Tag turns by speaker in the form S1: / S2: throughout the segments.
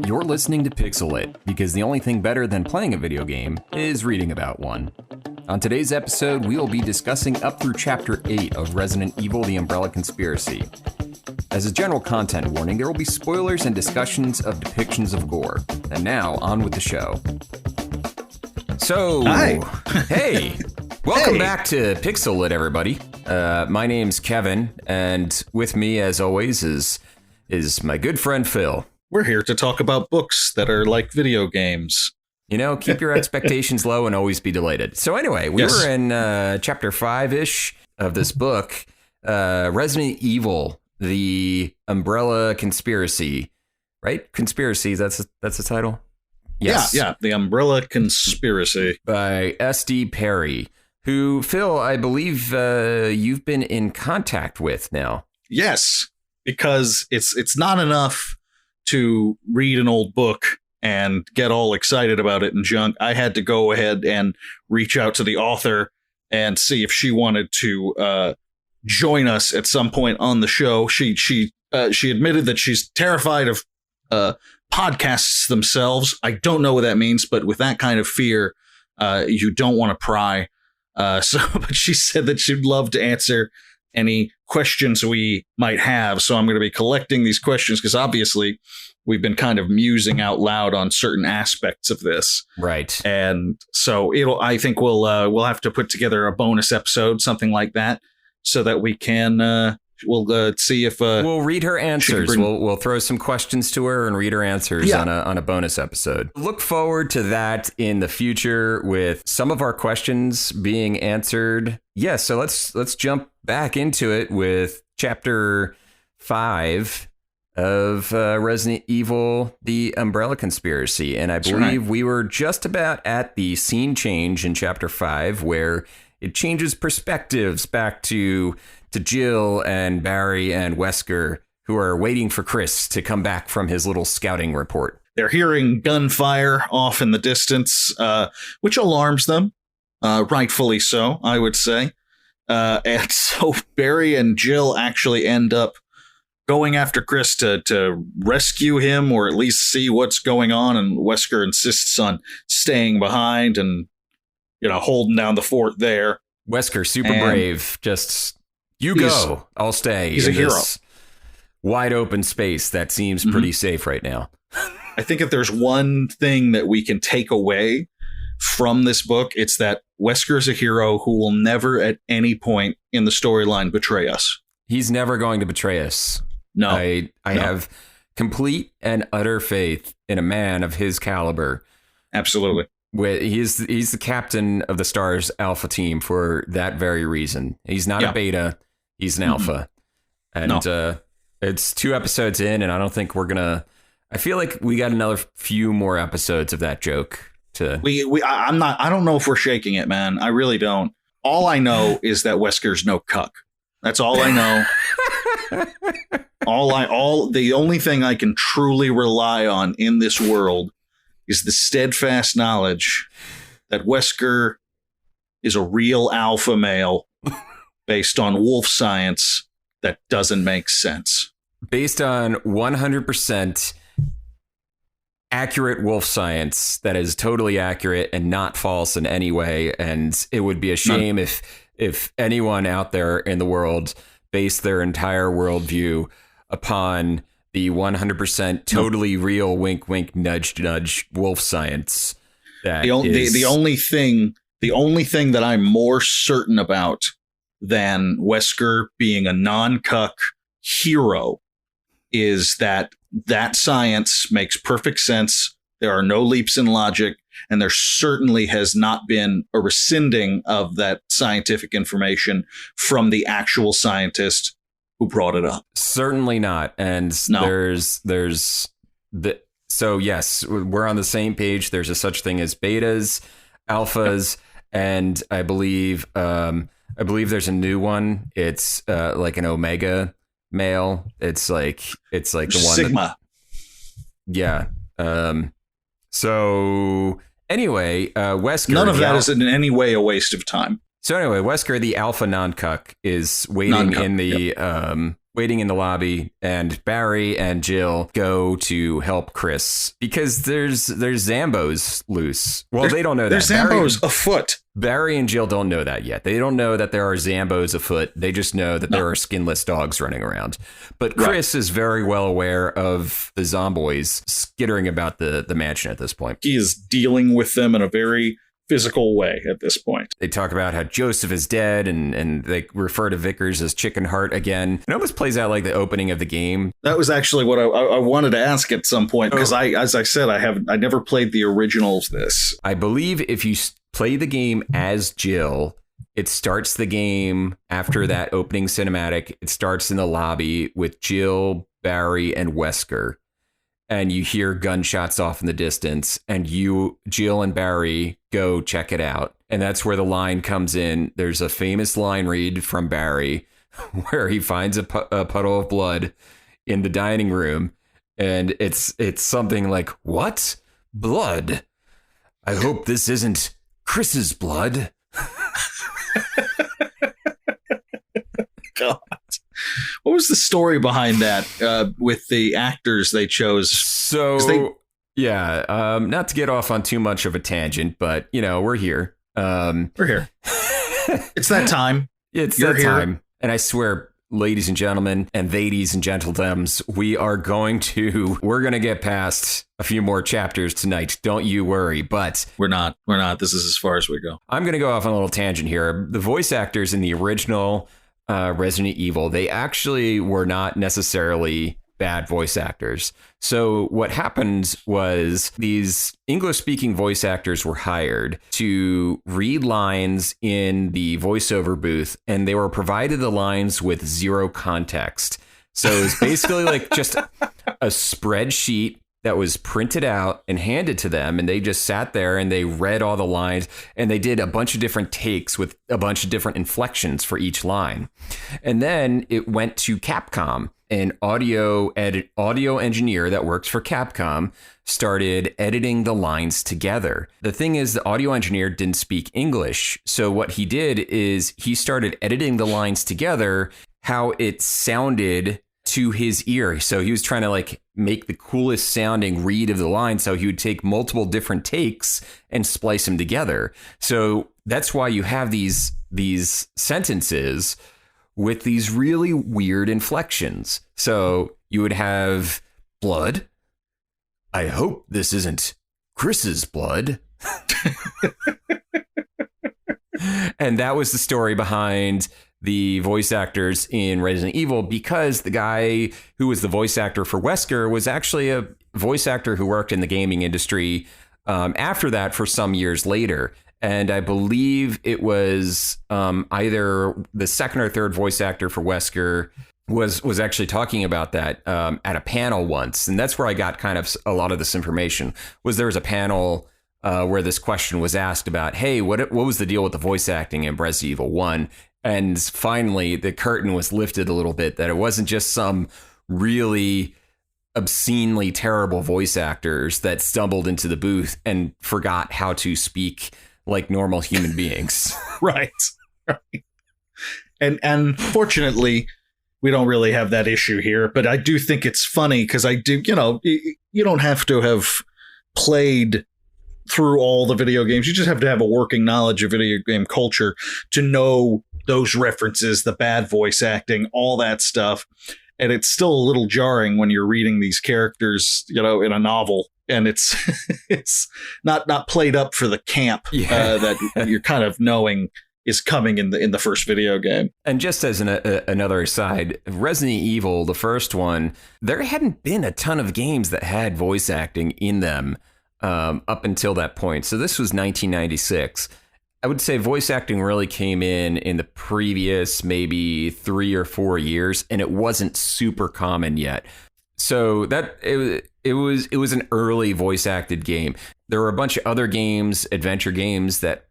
S1: You're listening to Pixel It, because the only thing better than playing a video game is reading about one. On today's episode, we will be discussing up through Chapter 8 of Resident Evil: The Umbrella Conspiracy. As a general content warning, there will be spoilers and discussions of depictions of gore. And now, on with the show. So,
S2: hi.
S1: Hey, welcome back to Pixel It, everybody. My name's Kevin, and with me, as always, is my good friend Phil.
S2: We're here to talk about books that are like video games.
S1: You know, keep your expectations low and always be delighted. So anyway, we were in chapter 5-ish of this book, Resident Evil: The Umbrella Conspiracy, right? Conspiracy, that's the title? Yes.
S2: Yeah, The Umbrella Conspiracy.
S1: By S.D. Perry, who, Phil, I believe you've been in contact with now.
S2: Yes, because it's not enough to read an old book and get all excited about it and junk. I had to go ahead and reach out to the author and see if she wanted to join us at some point on the show. She admitted that she's terrified of podcasts themselves. I don't know what that means, but with that kind of fear, you don't want to pry. But she said that she'd love to answer any questions we might have. So I'm going to be collecting these questions because obviously we've been kind of musing out loud on certain aspects of this.
S1: Right.
S2: And so I think we'll have to put together a bonus episode, something like that, so that we can we'll see if
S1: we'll read her answers. We'll throw some questions to her and read her answers on a bonus episode. Look forward to that in the future with some of our questions being answered. Yes, so let's jump back into it with chapter 5 of Resident Evil: The Umbrella Conspiracy. And I believe we were just about at the scene change in chapter 5 where it changes perspectives back to Jill and Barry and Wesker, who are waiting for Chris to come back from his little scouting report.
S2: They're hearing gunfire off in the distance, which alarms them, rightfully so, I would say. And so Barry and Jill actually end up going after Chris to rescue him, or at least see what's going on. And Wesker insists on staying behind and, holding down the fort there.
S1: Wesker, super brave, just... You go. I'll stay.
S2: He's a hero.
S1: This wide open space that seems pretty safe right now.
S2: I think if there's one thing that we can take away from this book, it's that Wesker is a hero who will never at any point in the storyline betray us.
S1: He's never going to betray us.
S2: No.
S1: I have complete and utter faith in a man of his caliber.
S2: Absolutely.
S1: He's the captain of the Stars Alpha team for that very reason. He's not a beta. He's an alpha. And it's 2 episodes in, and I don't think we're going to... I feel like we got another few more episodes of that joke to...
S2: I don't know if we're shaking it, man. I really don't. All I know is that Wesker's no cuck. That's all I know. The only thing I can truly rely on in this world is the steadfast knowledge that Wesker is a real alpha male based on wolf science that doesn't make sense.
S1: Based on 100% accurate wolf science that is totally accurate and not false in any way. And it would be a shame if anyone out there in the world based their entire worldview upon the 100% totally real wink, wink, nudge, nudge wolf science. That
S2: the only thing that I'm more certain about than Wesker being a non-cuck hero is that science makes perfect sense. There are no leaps in logic, and there certainly has not been a rescinding of that scientific information from the actual scientist who brought it up.
S1: Certainly not. And so yes, we're on the same page. There's a such thing as betas, alphas, and I believe there's a new one. It's like an omega male. It's like the one
S2: Sigma.
S1: So anyway, Wesker.
S2: None of that is in any way a waste of time.
S1: So anyway, Wesker, the alpha non-cuck, is waiting in the waiting in the lobby, and Barry and Jill go to help Chris because there's Zambos loose. Well, they don't know that.
S2: There's Zambos afoot.
S1: Barry and Jill don't know that yet. They don't know that there are Zambos afoot. They just know that there are skinless dogs running around. But Chris is very well aware of the zomboids skittering about the mansion at this point.
S2: He is dealing with them in a very physical way at this point.
S1: They talk about how Joseph is dead, and they refer to Vickers as Chicken Heart again. It almost plays out like the opening of the game.
S2: That was actually what I wanted to ask at some point, because as I said, I never played the originals. This,
S1: I believe, if you play the game as Jill, it starts the game after that opening cinematic. It starts in the lobby with Jill, Barry, and Wesker. And you hear gunshots off in the distance, and Jill and Barry go check it out. And that's where the line comes in. There's a famous line read from Barry where he finds a puddle of blood in the dining room. And it's something like, "What? Blood? I hope this isn't Chris's blood."
S2: God. What was the story behind that with the actors they chose?
S1: So, not to get off on too much of a tangent, but, we're here.
S2: We're here. It's that time.
S1: You're that time. Here. And I swear, ladies and gentlemen, and ladies and gentledoms, we're going to get past a few more chapters tonight. Don't you worry. But
S2: we're not. This is as far as we go.
S1: I'm going to go off on a little tangent here. The voice actors in the original Resident Evil, they actually were not necessarily bad voice actors. So what happened was these English-speaking voice actors were hired to read lines in the voiceover booth, and they were provided the lines with zero context. So it was basically like just a spreadsheet that was printed out and handed to them, and they just sat there and they read all the lines, and they did a bunch of different takes with a bunch of different inflections for each line. And then it went to Capcom. An audio engineer that works for Capcom started editing the lines together. The thing is, the audio engineer didn't speak English. So what he did is he started editing the lines together, how it sounded to his ear. So he was trying to make the coolest sounding read of the line. So he would take multiple different takes and splice them together. So that's why you have these sentences with these really weird inflections. So you would have blood. I hope this isn't Chris's blood. And that was the story behind the voice actors in Resident Evil, because the guy who was the voice actor for Wesker was actually a voice actor who worked in the gaming industry after that for some years later. And I believe it was either the second or third voice actor for Wesker was actually talking about that at a panel once. And that's where I got kind of a lot of this information. There was a panel where this question was asked about, hey, what was the deal with the voice acting in Resident Evil 1? And finally, the curtain was lifted a little bit, that it wasn't just some really obscenely terrible voice actors that stumbled into the booth and forgot how to speak like normal human beings.
S2: Right. And fortunately, we don't really have that issue here. But I do think it's funny because you don't have to have played through all the video games. You just have to have a working knowledge of video game culture to know those references, the bad voice acting, all that stuff. And it's still a little jarring when you're reading these characters, in a novel, and it's not played up for the camp that you're kind of knowing is coming in the first video game.
S1: And just as another aside, Resident Evil, the first one, there hadn't been a ton of games that had voice acting in them up until that point. So this was 1996. I would say voice acting really came in the previous maybe 3 or 4 years, and it wasn't super common yet. So that it was an early voice acted game. There were a bunch of other games, adventure games, that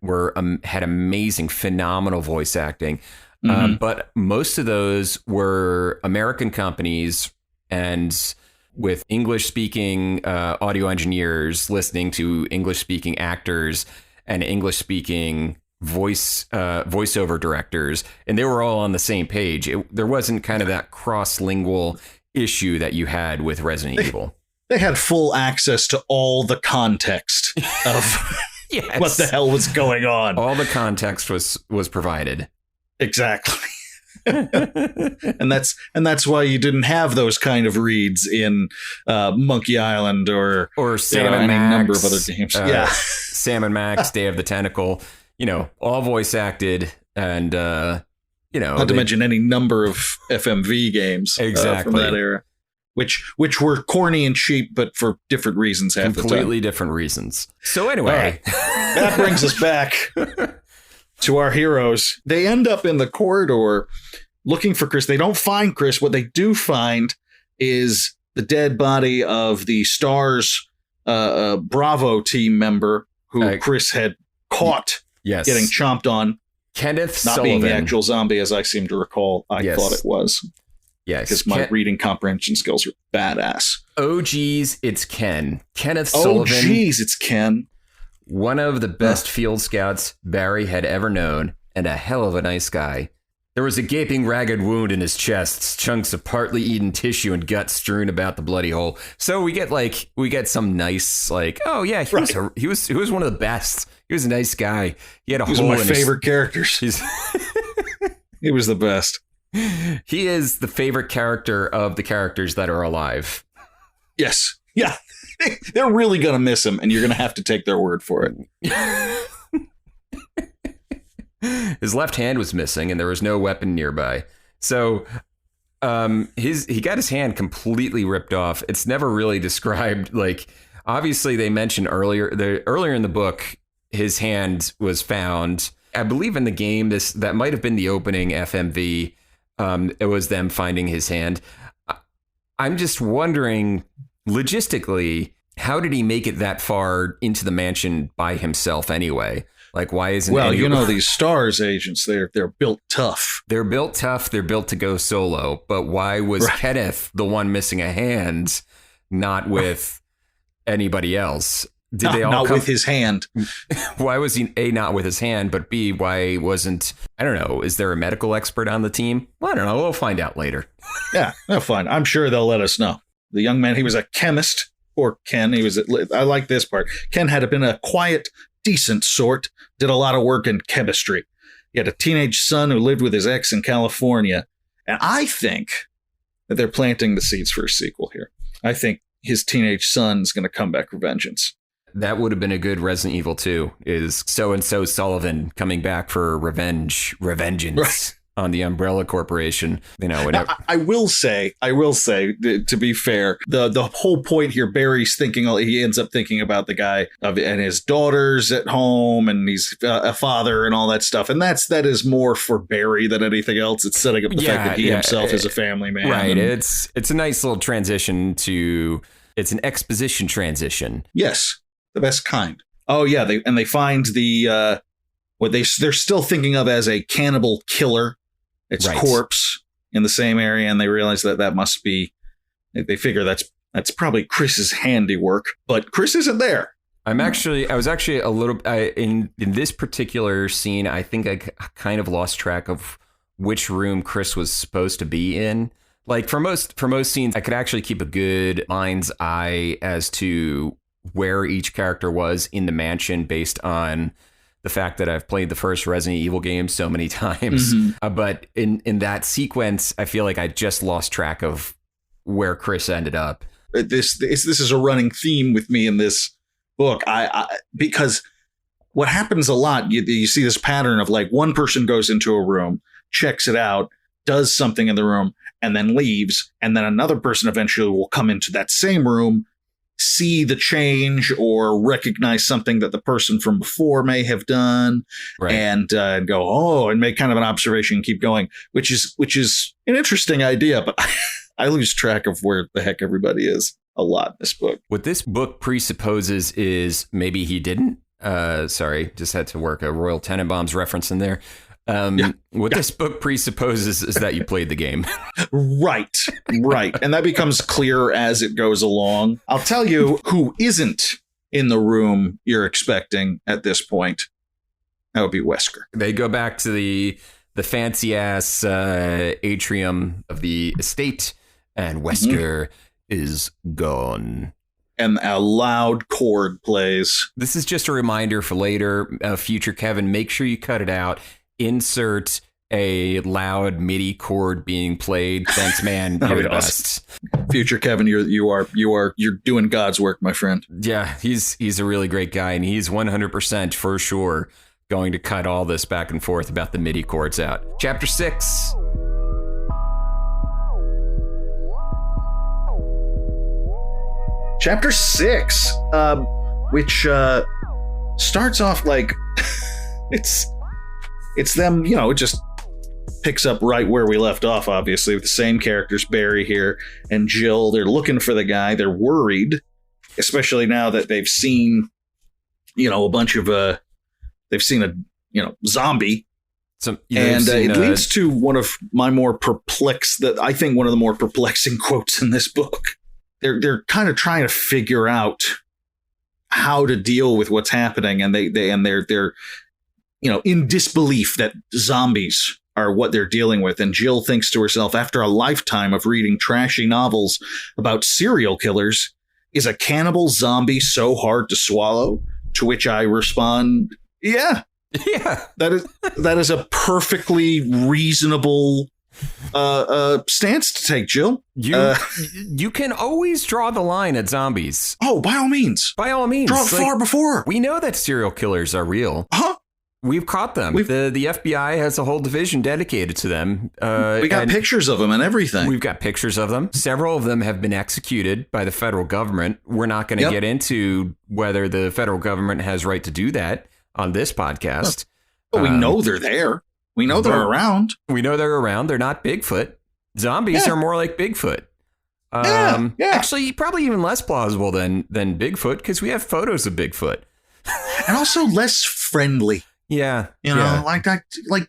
S1: had amazing, phenomenal voice acting, but most of those were American companies and with English speaking audio engineers listening to English speaking actors and English speaking voiceover directors, and they were all on the same page. There wasn't kind of that cross-lingual issue that you had with Resident Evil.
S2: They had full access to all the context of
S1: yes.
S2: what the hell was going on.
S1: All the context was provided.
S2: Exactly. and that's why you didn't have those kind of reads in Monkey Island or
S1: Sam
S2: and
S1: Max,
S2: any number of other games.
S1: Sam and Max, Day of the Tentacle, all voice acted, and not
S2: to mention any number of FMV games
S1: exactly
S2: from that era, which were corny and cheap, but for different reasons half the time.
S1: Completely different reasons. So anyway,
S2: that brings us back to our heroes. They end up in the corridor looking for Chris. They don't find Chris. What they do find is the dead body of the STARS Bravo team member who Chris had caught getting chomped on.
S1: Kenneth
S2: Not
S1: Sullivan.
S2: being the actual zombie, as I seem to recall. I thought it was.
S1: Yes.
S2: Because my reading comprehension skills are badass.
S1: Oh, geez, it's Ken. Kenneth Sullivan.
S2: Oh, geez, it's Ken.
S1: One of the best field scouts Barry had ever known, and a hell of a nice guy. There was a gaping, ragged wound in his chest, chunks of partly eaten tissue and gut strewn about the bloody hole. So we get some nice, oh yeah, he was one of the best. He was a nice guy. He had a hole in his...
S2: He was one of my favorite characters. He was the best.
S1: He is the favorite character of the characters that are alive.
S2: Yes. Yeah. They're really going to miss him, and you're going to have to take their word for it.
S1: His left hand was missing, and there was no weapon nearby. So he got his hand completely ripped off. It's never really described. Obviously, they mentioned earlier in the book, his hand was found. I believe in the game, that might have been the opening FMV. It was them finding his hand. I'm just wondering, logistically, how did he make it that far into the mansion by himself anyway? Why isn't...
S2: Well, these STARS agents, they're built tough.
S1: They're built tough. They're built to go solo. But why was Kenneth the one missing a hand, not with anybody else? Did they all
S2: not
S1: come...
S2: with his hand?
S1: Why was he A, not with his hand, but B, why wasn't... I don't know. Is there a medical expert on the team? Well, I don't know. We'll find out later.
S2: Yeah, they'll find. I'm sure they'll let us know. The young man, he was a chemist. Or Ken, I like this part. Ken had been a quiet, decent sort, did a lot of work in chemistry. He had a teenage son who lived with his ex in California. And I think that they're planting the seeds for a sequel here. I think his teenage son's going to come back for vengeance.
S1: That would have been a good Resident Evil 2, is so-and-so Sullivan coming back for revengeance on the Umbrella Corporation.
S2: Now, I will say, to be fair, the whole point here, Barry's thinking, he ends up thinking about the guy and his daughters at home, and he's a father and all that stuff. And that is more for Barry than anything else. It's setting up the fact that he himself is a family man.
S1: Right. It's a nice little transition it's an exposition transition.
S2: Yes. The best kind. Oh yeah, they find the what they're still thinking of as a cannibal killer. It's corpse in the same area, and they realize that must be. They figure that's probably Chris's handiwork, but Chris isn't there. I
S1: was actually a little in this particular scene. I think I kind of lost track of which room Chris was supposed to be in. For most scenes, I could actually keep a good mind's eye as to where each character was in the mansion based on the fact that I've played the first Resident Evil game so many times. Mm-hmm. But in that sequence, I feel like I just lost track of where Chris ended up.
S2: This is a running theme with me in this book. Because what happens a lot, you see this pattern of one person goes into a room, checks it out, does something in the room, and then leaves. And then another person eventually will come into that same room, see the change or recognize something that the person from before may have done, and go, and make kind of an observation and keep going, which is an interesting idea. But I lose track of where the heck everybody is a lot in this book.
S1: What this book presupposes is maybe he didn't. Sorry, just had to work a Royal Tenenbaums reference in there. This book presupposes is that you played the game.
S2: Right. And that becomes clearer as it goes along. I'll tell you who isn't in the room you're expecting at this point. That would be Wesker.
S1: They go back to the fancy ass atrium of the estate, and Wesker is gone.
S2: And a loud chord plays.
S1: This is just a reminder for later, future Kevin. Make sure you cut it out. Insert a loud MIDI chord being played. Thanks, man. You're the best.
S2: Future Kevin, you're doing God's work, my friend.
S1: Yeah, he's a really great guy, and he's 100% for sure going to cut all this back and forth about the MIDI chords out. Chapter 6.
S2: Chapter 6, which starts off like it's them, it just picks up right where we left off, obviously, with the same characters, Barry here and Jill. They're looking for the guy. They're worried, especially now that they've seen, a bunch of, they've seen a, zombie. It leads to one of my more I think one of the more perplexing quotes in this book. They're kind of trying to figure out how to deal with what's happening, and they're in disbelief that zombies are what they're dealing with. And Jill thinks to herself, after a lifetime of reading trashy novels about serial killers, is a cannibal zombie so hard to swallow? To which I respond, yeah. That is a perfectly reasonable stance to take, Jill.
S1: You can always draw the line at zombies.
S2: Oh, by all means.
S1: Draw it
S2: far before.
S1: We know that serial killers are real.
S2: Huh?
S1: We've caught them. The FBI has a whole division dedicated to them.
S2: We got pictures of them and everything.
S1: We've got pictures of them. Several of them have been executed by the federal government. We're not going to get into whether the federal government has right to do that on this podcast.
S2: But we know they're there. We know they're around.
S1: We know they're around. They're not Bigfoot. Zombies are more like Bigfoot. Actually, probably even less plausible than Bigfoot, because we have photos of Bigfoot.
S2: And also less friendly.
S1: Yeah.
S2: Like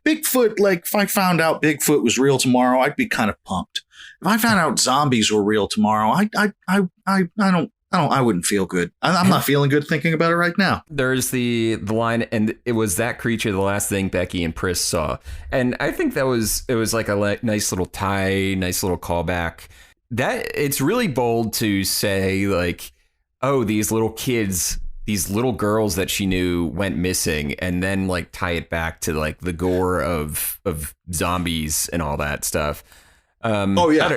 S2: Bigfoot, like if I found out Bigfoot was real tomorrow, I'd be kind of pumped. If I found out zombies were real tomorrow, I wouldn't feel good. I'm not feeling good thinking about it right now.
S1: There's the line, and it was that creature, the last thing Becky and Pris saw. And I think it was like a nice little tie, nice little callback. That it's really bold to say, like, oh, these little kids, these little girls that she knew went missing, and then like tie it back to like the gore of zombies and all that stuff.
S2: I don't know. Yeah,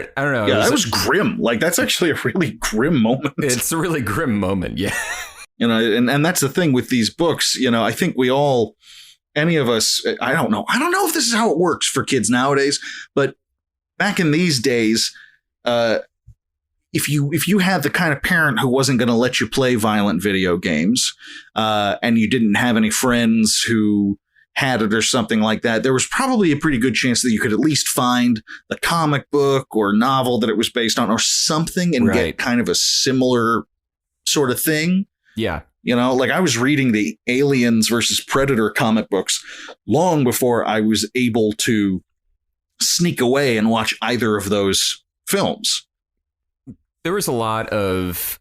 S2: that was grim. Like, that's actually a really grim moment.
S1: It's a really grim moment. Yeah.
S2: And that's the thing with these books. I think we all, any of us, I don't know if this is how it works for kids nowadays, but back in these days, if you had the kind of parent who wasn't going to let you play violent video games, and you didn't have any friends who had it or something like that, there was probably a pretty good chance that you could at least find the comic book or novel that it was based on or something and get kind of a similar sort of thing.
S1: Yeah.
S2: Like I was reading the Aliens versus Predator comic books long before I was able to sneak away and watch either of those films.
S1: There was a lot of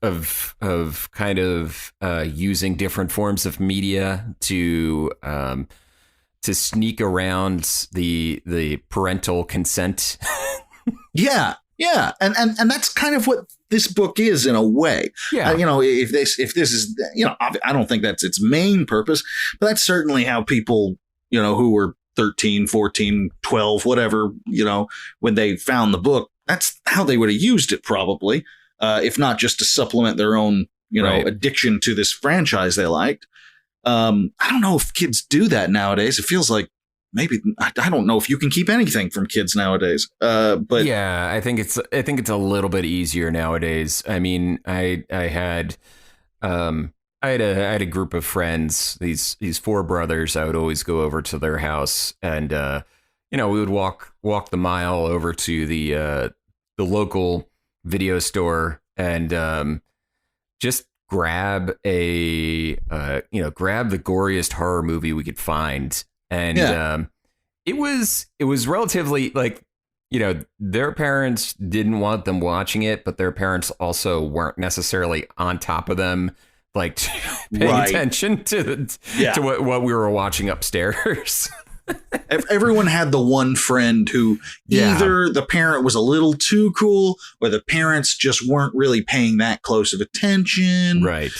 S1: kind of using different forms of media to sneak around the parental consent. Yeah. And that's kind of what this book is in a way. Yeah. If this is, I don't think that's its main purpose, but that's certainly how people, who were 13, 14, 12, whatever, when they found the book, that's how they would have used it probably. If not just to supplement their own, addiction to this franchise they liked. I don't know if kids do that nowadays. It feels like maybe I don't know if you can keep anything from kids nowadays. But yeah, I think it's a little bit easier nowadays. I mean, I had a group of friends, these four brothers. I would always go over to their house, and we would walk the mile over to the local video store and just grab the goriest horror movie we could find. And it was relatively like, their parents didn't want them watching it, but their parents also weren't necessarily on top of them like paying attention to what we were watching upstairs.
S2: Everyone had the one friend who either the parent was a little too cool or the parents just weren't really paying that close of attention.
S1: Right.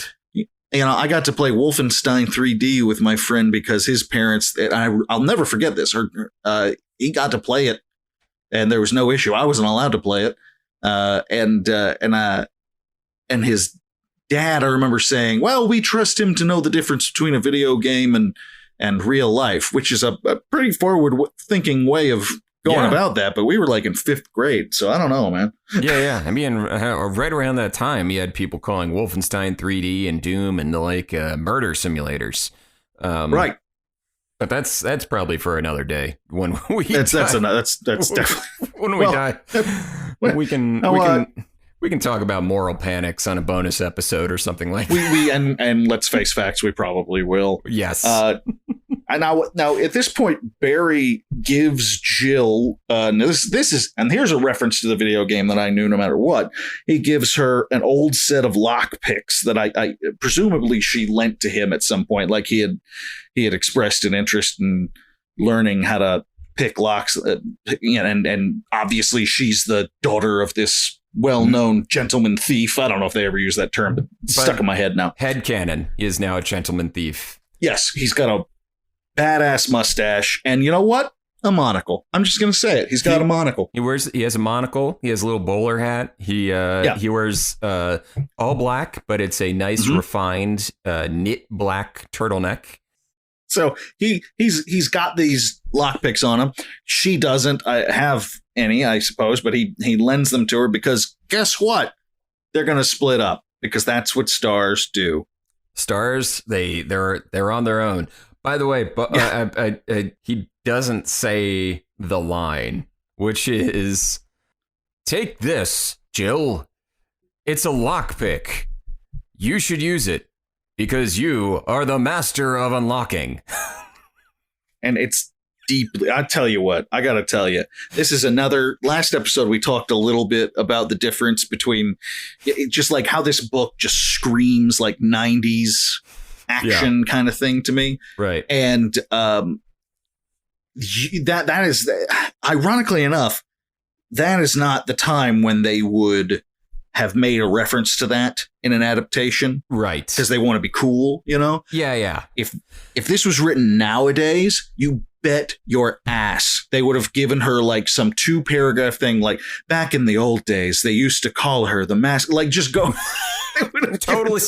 S2: I got to play Wolfenstein 3D with my friend because his parents, I'll never forget this. He got to play it and there was no issue. I wasn't allowed to play it. And his dad, I remember saying, well, we trust him to know the difference between a video game and real life, which is a pretty forward thinking way of going about that. But we were like in 5th grade. So I don't know, man.
S1: Yeah. I mean, right around that time, you had people calling Wolfenstein 3D and Doom and the murder simulators.
S2: Right.
S1: But that's probably for another day when we
S2: that's definitely
S1: when we die. We can talk about moral panics on a bonus episode or something like that.
S2: And let's face facts, we probably will.
S1: Yes.
S2: And now at this point, Barry gives Jill here's a reference to the video game that I knew no matter what. He gives her an old set of lockpicks that I presumably she lent to him at some point, like he had expressed an interest in learning how to pick locks. And obviously she's the daughter of this well-known gentleman thief. I don't know if they ever use that term, but it's stuck in my head now.
S1: Headcanon, he is now a gentleman thief.
S2: Yes, he's got a badass mustache, and you know what? A monocle. I'm just gonna say it. He's got a monocle.
S1: He has a monocle. He has a little bowler hat. He wears all black, but it's a nice refined knit black turtleneck.
S2: So he's got these lockpicks on him. She doesn't have any, I suppose, but he lends them to her because guess what? They're gonna split up because that's what stars do. Stars,
S1: they're on their own. By the way, but he doesn't say the line, which is, "Take this, Jill. It's a lockpick. You should use it because you are the master of unlocking."
S2: And it's deeply, I tell you what, I got to tell you, this is last episode we talked a little bit about the difference between just like how this book just screams like 90s action kind of thing to me.
S1: Right.
S2: And that is, ironically enough, that is not the time when they would have made a reference to that in an adaptation.
S1: Right.
S2: Because they want to be cool,
S1: Yeah.
S2: If this was written nowadays, you bet your ass they would have given her like some 2-paragraph thing, like back in the old days, they used to call her the master. Like, just go.
S1: Totally.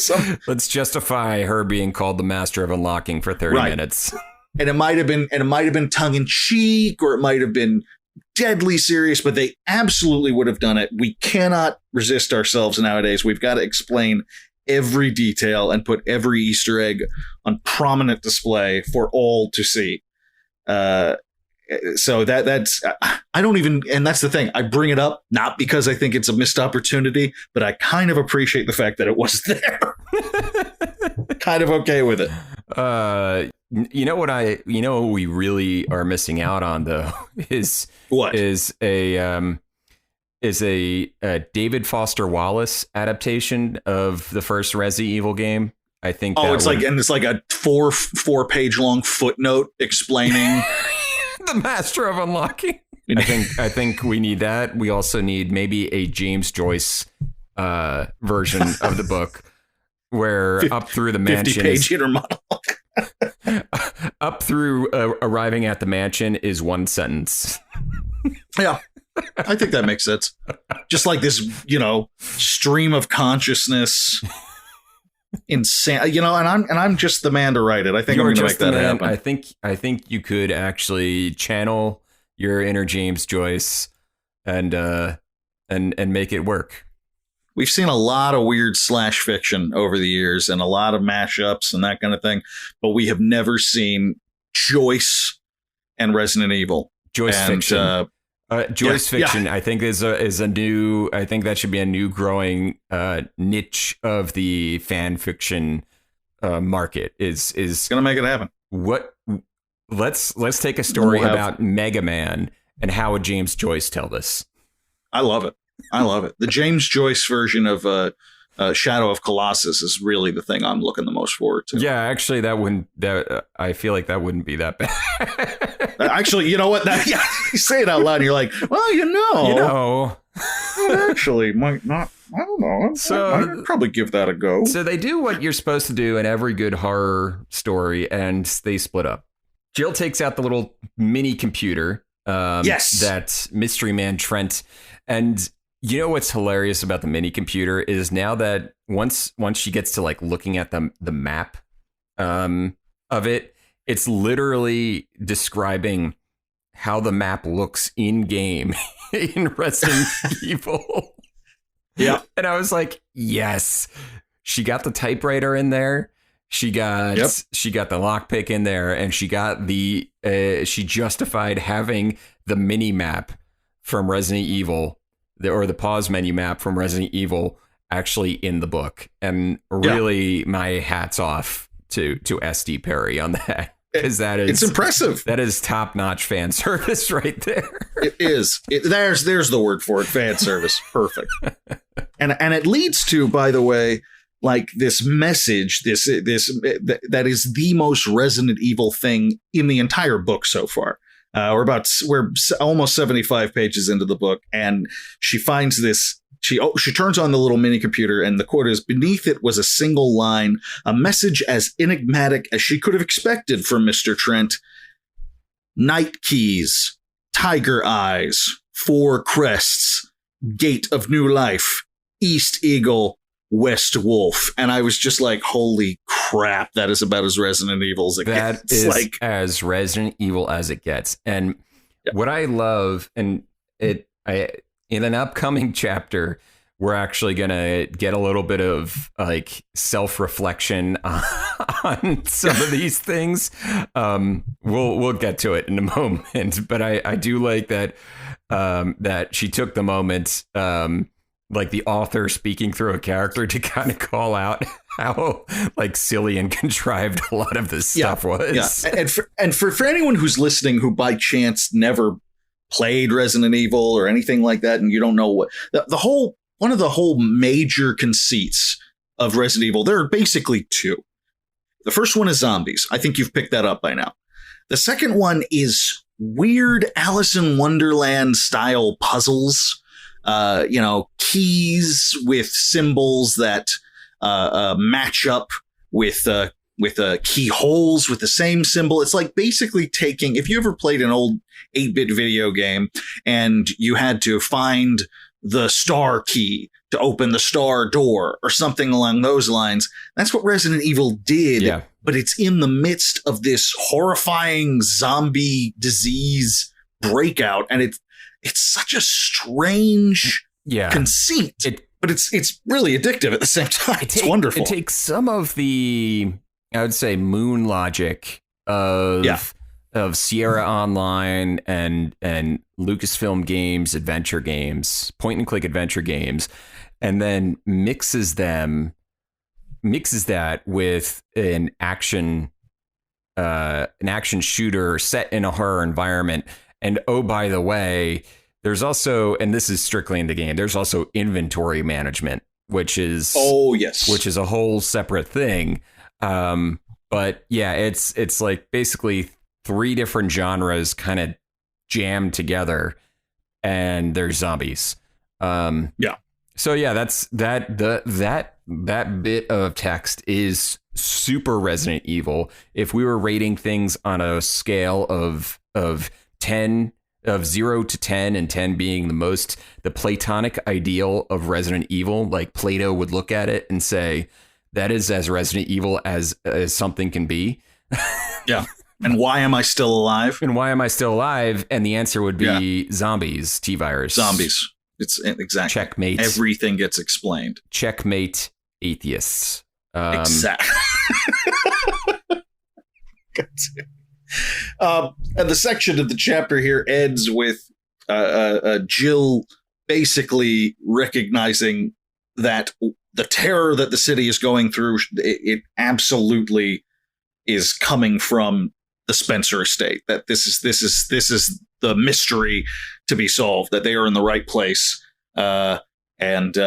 S1: Let's justify her being called the master of unlocking for 30 minutes.
S2: And it might have been tongue in cheek, or it might have been deadly serious, but they absolutely would have done it. We cannot resist ourselves nowadays. We've got to explain every detail and put every Easter egg on prominent display for all to see. So that's, I don't even, and that's the thing, I bring it up not because I think it's a missed opportunity, but I kind of appreciate the fact that it was there. Kind of okay with it.
S1: What we really are missing out on though is
S2: what
S1: is a David Foster Wallace adaptation of the first Resi Evil game. I think.
S2: It's like a four page long footnote explaining
S1: the master of unlocking. I think we need that. We also need maybe a James Joyce version of the book where up through the mansion
S2: 50-page inner monologue.
S1: Up through arriving at the mansion is one sentence.
S2: Yeah, I think that makes sense. Just like this, stream of consciousness. Insane, and I'm just the man to write it. I think I'm going to make that happen.
S1: I think you could actually channel your inner James Joyce and make it work.
S2: We've seen a lot of weird slash fiction over the years and a lot of mashups and that kind of thing, but we have never seen Joyce and Resident Evil.
S1: Joyce fiction. Joyce fiction, I think is a new. I think that should be a new growing niche of the fan fiction market. Is
S2: gonna make it happen.
S1: Let's take a story about Mega Man and how would James Joyce tell this?
S2: I love it. The James Joyce version of Shadow of Colossus is really the thing I'm looking the most forward to.
S1: Yeah, actually, I feel like that wouldn't be that bad.
S2: Actually, you know what? You say it out loud and you're like, well, you know. Actually might not. I don't know. So I'd probably give that a go.
S1: So they do what you're supposed to do in every good horror story, and they split up. Jill takes out the little mini computer.
S2: Yes.
S1: That Mystery Man Trent. And you know what's hilarious about the mini computer is now that once she gets to like looking at the map of it, it's literally describing how the map looks in game in Resident Evil.
S2: Yeah.
S1: And I was like, yes, she got the typewriter in there. She got the lockpick in there, and she got she justified having the mini map from Resident Evil, or the pause menu map from Resident Evil, actually in the book. And really, my hat's off to SD Perry on that. Because it's
S2: impressive.
S1: That is top-notch fan service right there.
S2: It is. There's the word for it. Fan service. Perfect. And it leads to, by the way, like this message, that is the most Resident Evil thing in the entire book so far. We're almost 75 pages into the book, and she finds this. She turns on the little mini computer, and the quote is, "Beneath it was a single line, a message as enigmatic as she could have expected from Mr. Trent. Night keys, tiger eyes, 4 crests, gate of new life, East Eagle, West Wolf." And I was just like, holy crap, that is about as Resident Evil as it gets.
S1: That is like as Resident Evil as it gets. And what I love, and in an upcoming chapter, we're actually going to get a little bit of like self-reflection on some of these things. We'll get to it in a moment, but I do like that she took the moment, like the author speaking through a character, to kind of call out how like silly and contrived a lot of this stuff was.
S2: Yeah. And for anyone who's listening who by chance never played Resident Evil or anything like that, and you don't know what one of the whole major conceits of Resident Evil, there are basically 2. The first one is zombies. I think you've picked that up by now. The second one is weird Alice in Wonderland style puzzles. Keys with symbols that match up with keyholes with the same symbol. It's like basically taking, if you ever played an old 8-bit video game and you had to find the star key to open the star door or something along those lines, that's what Resident Evil did.
S1: Yeah.
S2: But it's in the midst of this horrifying zombie disease breakout, and it's such a strange conceit, but it's really addictive at the same time. It's wonderful.
S1: It takes some of the, I would say, moon logic of Sierra Online and Lucasfilm Games adventure games, point and click adventure games, and then mixes that with an action shooter set in a horror environment. And oh, by the way, there's also, and this is strictly in the game, there's also inventory management, which is a whole separate thing. But yeah, it's like basically 3 different genres kind of jammed together, and there's zombies. So yeah, that's that bit of text is super Resident Evil. If we were rating things on a scale of 10, of 0 to 10, and 10 being the platonic ideal of Resident Evil, like Plato would look at it and say, that is as Resident Evil as something can be.
S2: Yeah. And why am I still alive?
S1: And the answer would be zombies, T-virus.
S2: Zombies. It's exactly.
S1: Checkmate.
S2: Everything gets explained.
S1: Checkmate, atheists.
S2: Exactly. And the section of the chapter here ends with Jill basically recognizing that the terror that the city is going through, it absolutely is coming from the Spencer estate. That this is the mystery to be solved. That they are in the right place, and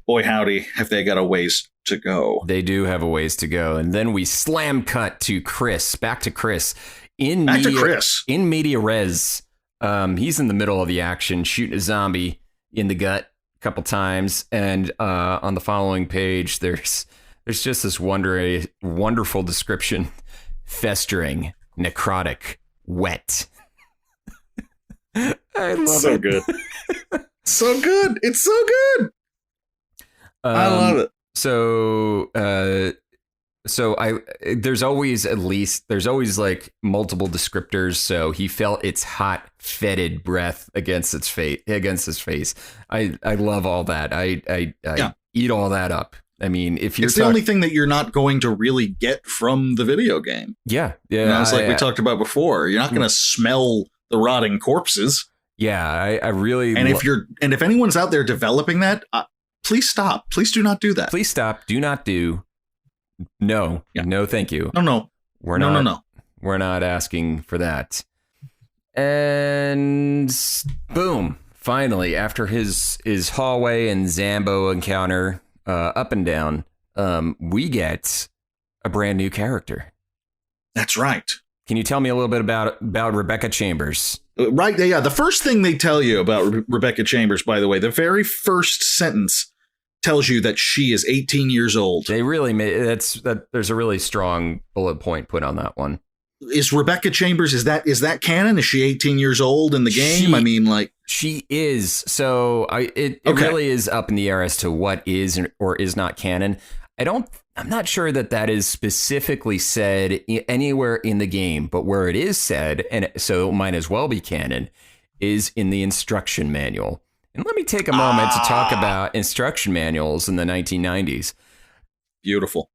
S2: boy howdy, have they got a ways to go.
S1: They do have a ways to go. And then we slam cut to Chris, back to Chris. In media res. He's in the middle of the action, shooting a zombie in the gut a couple times. And on the following page, there's just this wonderful description. Festering, necrotic, wet. I love
S2: so
S1: it.
S2: Good. So good. It's so good. I love it.
S1: So there's always like multiple descriptors. So he felt its hot, fetid breath against his face. I love all that. I eat all that up. I mean, if you're
S2: it's the only thing that you're not going to really get from the video game.
S1: Yeah.
S2: It's like we talked about before. You're not going to smell the rotting corpses.
S1: Yeah, I really.
S2: And if anyone's out there developing that, please stop. Please do not do that.
S1: Please stop. Do not do. No. Yeah. No, thank you.
S2: No.
S1: We're not asking for that. And boom! Finally, after his hallway and Zambo encounter. Up and down, we get a brand new character.
S2: That's right.
S1: Can you tell me a little bit about Rebecca Chambers?
S2: Right. Yeah. The first thing they tell you about Rebecca Chambers, by the way, the very first sentence tells you that she is 18 years old.
S1: They really made that. There's a really strong bullet point put on that one.
S2: Is Rebecca Chambers, is that canon? Is she 18 years old in the game?
S1: She is. So it really is up in the air as to what is or is not canon. I'm not sure that is specifically said anywhere in the game, but where it is said, and so it might as well be canon, is in the instruction manual. And let me take a moment to talk about instruction manuals in the 1990s.
S2: Beautiful.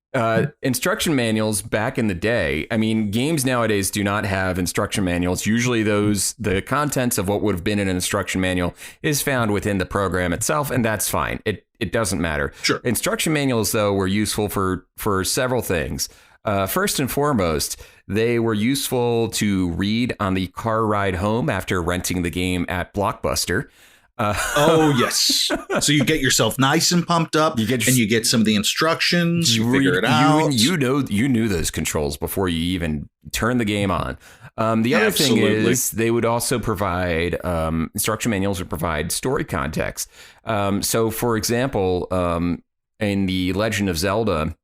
S1: Instruction manuals back in the day. I mean, games nowadays do not have instruction manuals. Usually the contents of what would have been in an instruction manual is found within the program itself, and that's fine. It doesn't matter.
S2: Sure.
S1: Instruction manuals, though, were useful for several things. First and foremost, they were useful to read on the car ride home after renting the game at Blockbuster.
S2: Oh, yes. So you get yourself nice and pumped up and you get some of the instructions. You figure it out.
S1: You knew those controls before you even turn the game on. The other thing is they would also provide instruction manuals would provide story context. So, for example, in the Legend of Zelda,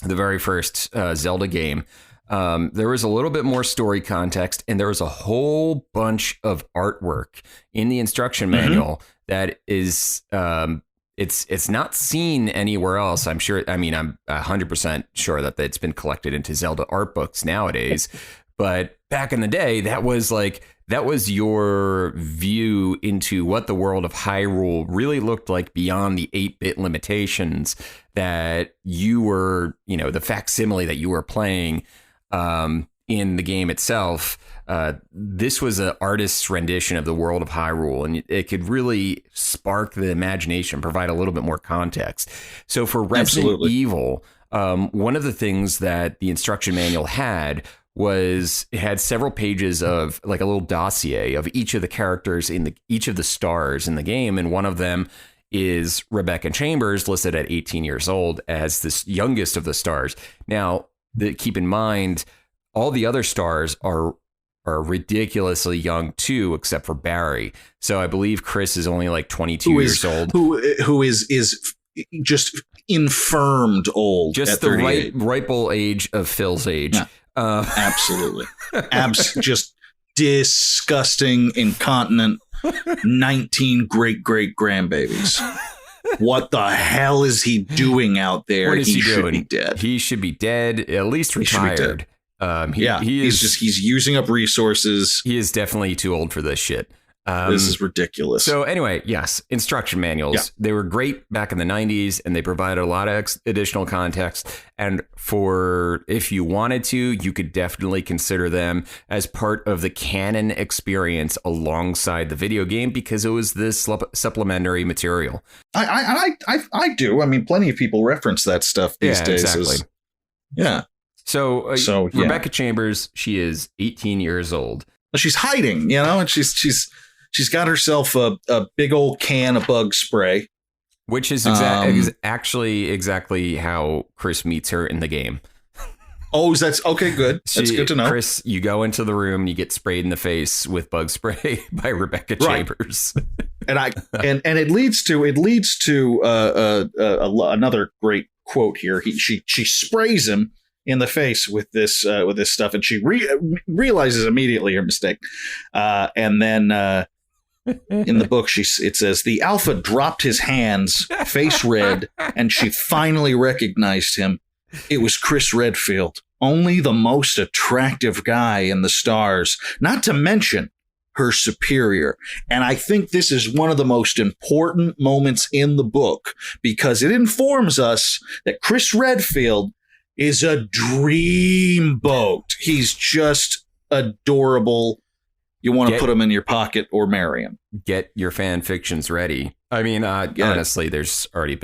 S1: the very first Zelda game, there was a little bit more story context, and there was a whole bunch of artwork in the instruction manual that is it's not seen anywhere else. I'm sure. I mean, I'm 100% sure that it's been collected into Zelda art books nowadays. But back in the day, that was your view into what the world of Hyrule really looked like beyond the 8-bit limitations that you were, the facsimile that you were playing in the game itself. This was an artist's rendition of the world of Hyrule, and it could really spark the imagination, provide a little bit more context. So for Resident Evil, one of the things that the instruction manual had was it had several pages of like a little dossier of each of the characters in each of the stars in the game, and one of them is Rebecca Chambers, listed at 18 years old as this youngest of the stars. Now, keep in mind, all the other stars are ridiculously young too, except for Barry. So I believe Chris is only like 22 years old.
S2: Who is just infirmed old,
S1: just
S2: at
S1: the ripe old age of Phil's age.
S2: Yeah. Absolutely. Just disgusting, incontinent 19 great grandbabies. What the hell is he doing out there?
S1: What is he
S2: should
S1: doing?
S2: Be dead.
S1: He should be dead, at least retired.
S2: He's using up resources.
S1: He is definitely too old for this shit.
S2: This is ridiculous.
S1: So anyway, yes, instruction manuals. Yeah. They were great back in the 90s, and they provided a lot of additional context. And if you wanted to, you could definitely consider them as part of the canon experience alongside the video game, because it was this supplementary material.
S2: I do. I mean, plenty of people reference that stuff these days.
S1: Exactly. So Rebecca Chambers, she is 18 years old.
S2: She's hiding, and she's got herself a big old can of bug spray,
S1: Which is actually exactly how Chris meets her in the game.
S2: Oh, that's okay. Good. That's good to know.
S1: Chris, you go into the room and you get sprayed in the face with bug spray by Rebecca Chambers.
S2: And it leads to another great quote here. She sprays him in the face with this stuff, and she realizes immediately her mistake. And then in the book, it says the alpha dropped his hands, face red, and she finally recognized him. It was Chris Redfield, only the most attractive guy in the stars, not to mention her superior. And I think this is one of the most important moments in the book because it informs us that Chris Redfield is a dreamboat. He's just adorable. You want to put him in your pocket or marry him. Get your fan fictions ready. I mean, honestly, there's already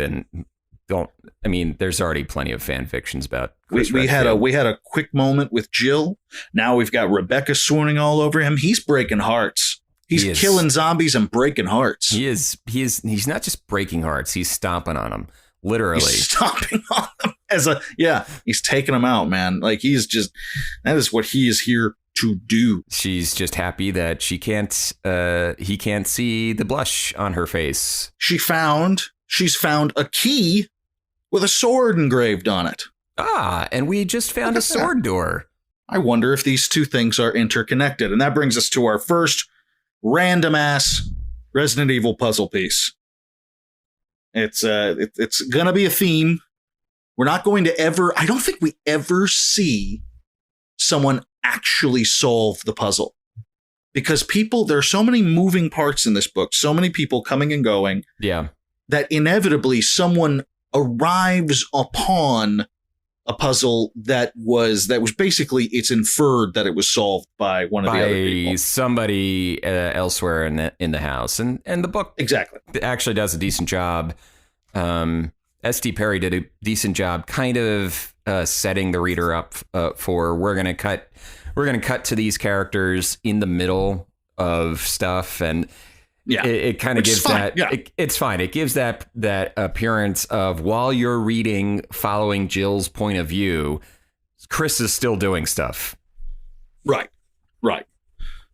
S2: plenty of fan fictions about Chris Redfield. We had a quick moment with Jill. Now we've got Rebecca swooning all over him. He's breaking hearts. He's killing zombies and breaking hearts. He's not just breaking hearts. He's stomping on them. Literally. He's stomping on them he's taking them out, man. Like that is what he is here to do. She's just happy that he can't see the blush on her face. She's found a key with a sword engraved on it. And we just found a sword door. I wonder if these two things are interconnected. And that brings us to our first random ass Resident Evil puzzle piece. It's gonna be a theme. We're not going to I don't think we ever see someone actually solve the puzzle. Because there are so many moving parts in this book, so many people coming and going. Yeah. That inevitably someone arrives upon a puzzle that was basically, it's inferred that it was solved by one of the other people. Somebody elsewhere in the house. And the book exactly actually does a decent job. S.D. Perry did a decent job kind of setting the reader up for we're going to cut to these characters in the middle of stuff, and it kind of gives that it's fine. It gives that appearance of while you're reading, following Jill's point of view, Chris is still doing stuff. Right.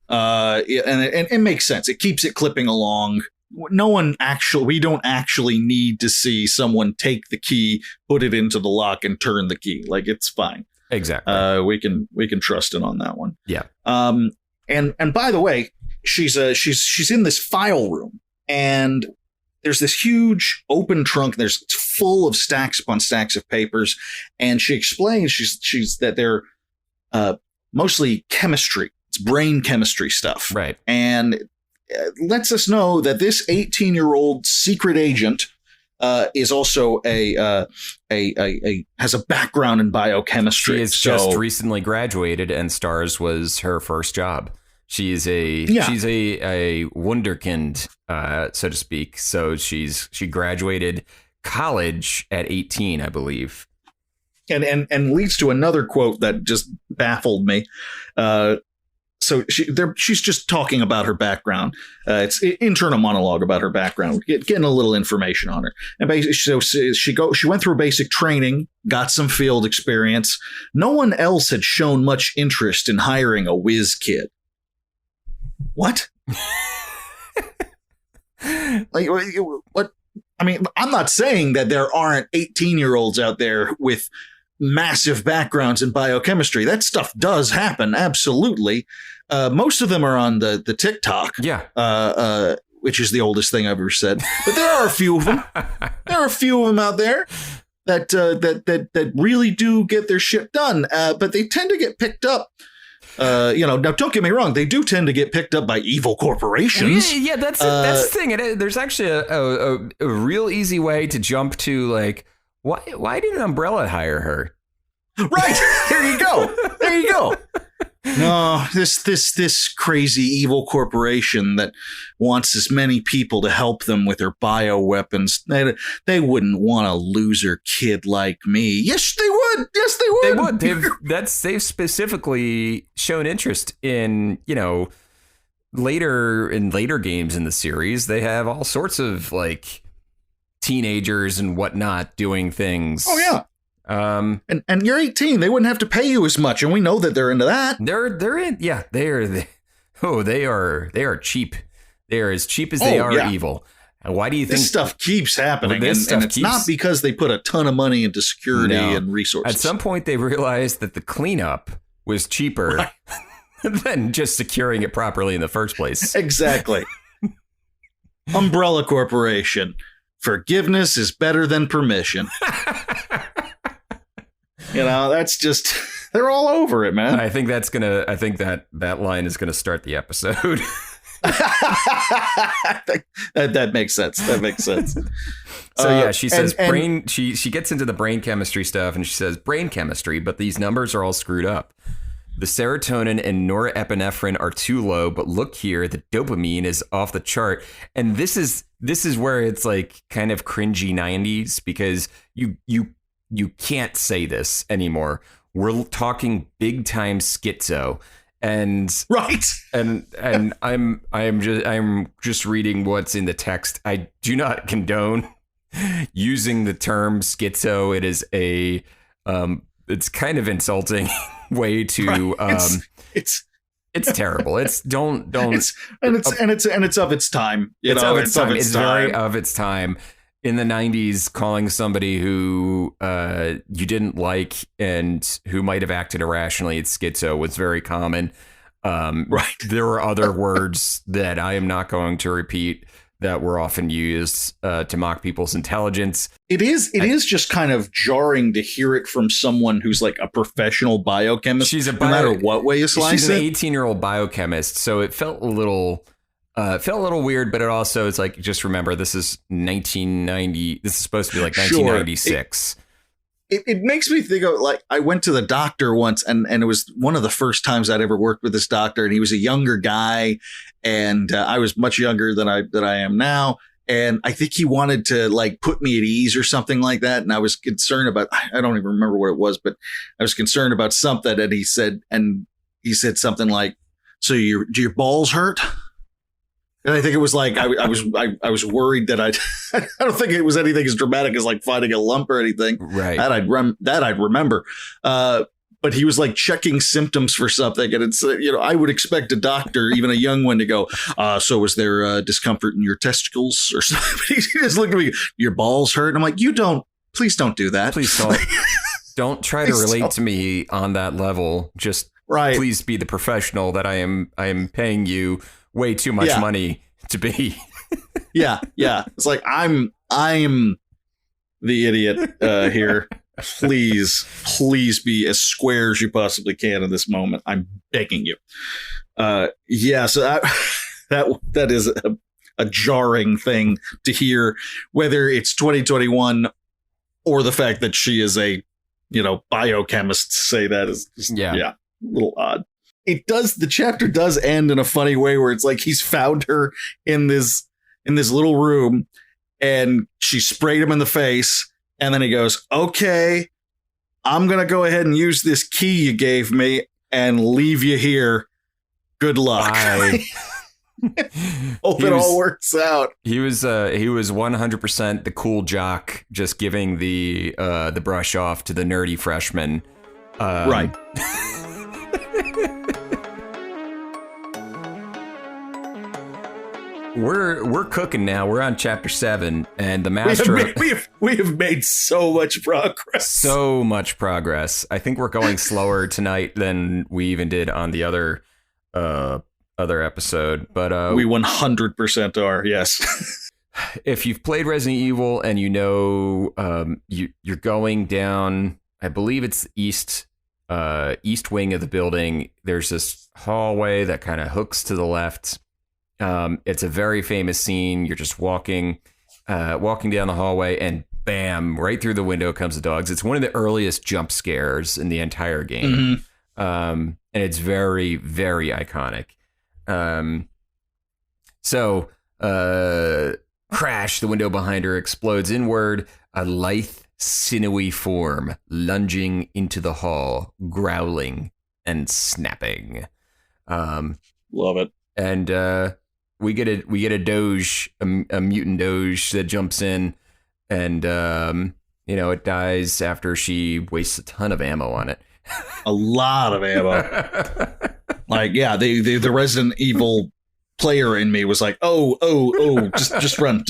S2: And it makes sense. It keeps it clipping along. We don't actually need to see someone take the key, put it into the lock, and turn the key. Like, it's fine. Exactly. We can trust it on that one. Yeah. And by the way, she's in this file room, and there's this huge open trunk. It's full of stacks upon stacks of papers, and she explains she's that they're mostly chemistry. It's brain chemistry stuff. Right. And lets us know that this 18-year-old secret agent is also has a background in biochemistry. She has just recently graduated, and STARS was her first job. She's a wunderkind, so to speak. So she graduated college at 18, I believe. And leads to another quote that just baffled me. So she's just talking about her background. It's internal monologue about her background, getting a little information on her. And basically, so she went through basic training, got some field experience. No one else had shown much interest in hiring a whiz kid. What? Like, what? I mean, I'm not saying that there aren't 18-year-olds out there with massive backgrounds in biochemistry. That stuff does happen, absolutely. Most of them are on the TikTok, which is the oldest thing I've ever said. But there are a few of them. There are a few of them out there that really do get their shit done. But they tend to get picked up. Now don't get me wrong, they do tend to get picked up by evil corporations. Yeah, that's the thing. There's actually a real easy way to jump to, like, why didn't Umbrella hire her? Right. There you go. No, this crazy evil corporation that wants as many people to help them with their bioweapons. They wouldn't want a loser kid like me. Yes, they would. They would. They've specifically shown interest in, later games in the series. They have all sorts of, like,
S1: teenagers and whatnot doing things.
S2: Oh yeah. And you're 18. They wouldn't have to pay you as much, and we know that they're into that.
S1: They're in. Yeah, they are cheap. They are as cheap as they are evil. And why do you think
S2: this stuff keeps happening?
S1: Well,
S2: and it's not because they put a ton of money into security and resources.
S1: At some point, they realized that the cleanup was cheaper than just securing it properly in the first place.
S2: Exactly. Umbrella Corporation. Forgiveness is better than permission. That's just, they're all over it, man.
S1: I think that line is gonna start the episode.
S2: that makes sense. That makes sense.
S1: So she says brain. She gets into the brain chemistry stuff, and she says brain chemistry, but these numbers are all screwed up. The serotonin and norepinephrine are too low, but look here, the dopamine is off the chart. And this is where it's like kind of cringy 90s, because you can't say this anymore. We're talking big time schizo. And
S2: right.
S1: And I'm just reading what's in the text. I do not condone using the term schizo. It is it's kind of insulting way to
S2: it's
S1: terrible. It's don't
S2: it's of its time.
S1: It's very of its time. In the 90s, calling somebody who you didn't like and who might have acted irrationally at schizo was very common.
S2: Right.
S1: There were other words that I am not going to repeat that were often used to mock people's intelligence.
S2: It is just kind of jarring to hear it from someone who's like a professional biochemist.
S1: No
S2: matter what way you slice
S1: it. She's an 18-year-old biochemist, so it felt a little weird, but it also is like, just remember, this is 1990. This is supposed to be like 1996.
S2: Sure. It makes me think of, like, I went to the doctor once, and it was one of the first times I'd ever worked with this doctor, and he was a younger guy, and I was much younger than I am now. And I think he wanted to like put me at ease or something like that. And I was concerned about, I don't even remember what it was, but I was concerned about something. And he said something like, so do your balls hurt? And I think it was like, I was worried that I don't think it was anything as dramatic as like finding a lump or anything.
S1: Right.
S2: That I'd remember. But he was like checking symptoms for something. And it's, I would expect a doctor, even a young one, to go, so was there discomfort in your testicles or something? He just looked at me, your balls hurt. And I'm like, please don't do that.
S1: Please don't. Don't try to relate to me on that level. Just please be the professional that I am paying you way too much money to be.
S2: Yeah. It's like, I'm the idiot here. Please be as square as you possibly can in this moment. I'm begging you. So that is a jarring thing to hear, whether it's 2021 or the fact that she is a, biochemist. Say that is just, a little odd. The chapter does end in a funny way where it's like he's found her in this little room and she sprayed him in the face. And then he goes, okay, I'm going to go ahead and use this key you gave me and leave you here. Good luck. Hope it all works out.
S1: He was 100% the cool jock, just giving the brush off to the nerdy freshman.
S2: Right.
S1: We're cooking now. We're on chapter 7, and the master.
S2: We have made so much progress.
S1: So much progress. I think we're going slower tonight than we even did on the other episode. But
S2: we 100% are. Yes.
S1: If you've played Resident Evil and you're going down, I believe it's east wing of the building. There's this hallway that kind of hooks to the left. It's a very famous scene. You're just walking down the hallway, and bam, right through the window comes the dogs. It's one of the earliest jump scares in the entire game. Mm-hmm. And it's very, very iconic. So crash, the window behind her explodes inward, a lithe, sinewy form lunging into the hall, growling and snapping.
S2: Love it.
S1: And we get a doge, a mutant doge that jumps in, And, it dies after she wastes a ton of ammo on it.
S2: A lot of ammo. Like, yeah, the Resident Evil player in me was like, oh, just run.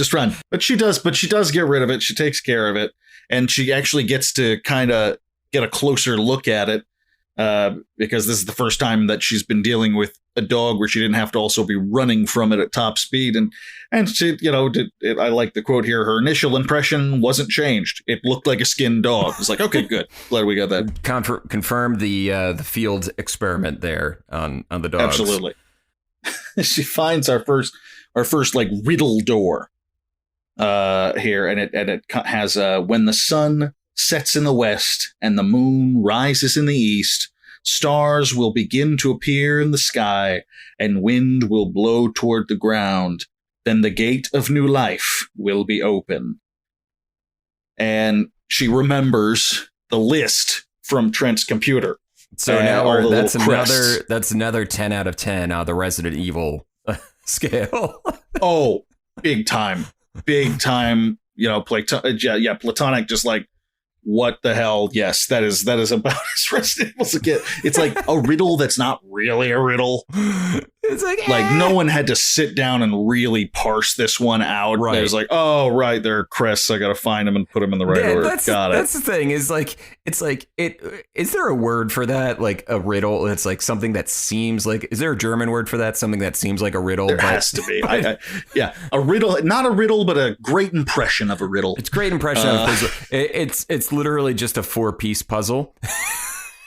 S2: But she does get rid of it. She takes care of it. And she actually gets to kind of get a closer look at it. Because this is the first time that she's been dealing with a dog where she didn't have to also be running from it at top speed. And she, I like the quote here. Her initial impression wasn't changed. It looked like a skinned dog. It's like, okay, good. Glad we got that.
S1: Confirmed the field experiment there on the dogs.
S2: Absolutely. She finds our first like riddle door here, and it has when the sun sets in the west and the moon rises in the east, stars will begin to appear in the sky and wind will blow toward the ground. Then the gate of new life will be open. And she remembers the list from Trent's computer.
S1: So now that's another 10 out of 10 on the Resident Evil scale.
S2: Oh, big time. Platonic, just like, what the hell? Yes, that is about as Resident Evil as it get. It's like a riddle that's not really a riddle.
S1: It's
S2: like no one had to sit down and really parse this one out.
S1: Right.
S2: It was like, oh, right, there are crests. I got to find them and put them in the right order.
S1: That's the thing. Is there a word for that? Like a riddle? It's like something that seems like. Is there a German word for that? Something that seems like a riddle.
S2: There has to be. A riddle, not a riddle, but a great impression of a riddle.
S1: It's great impression of a puzzle. It's literally just a 4-piece puzzle.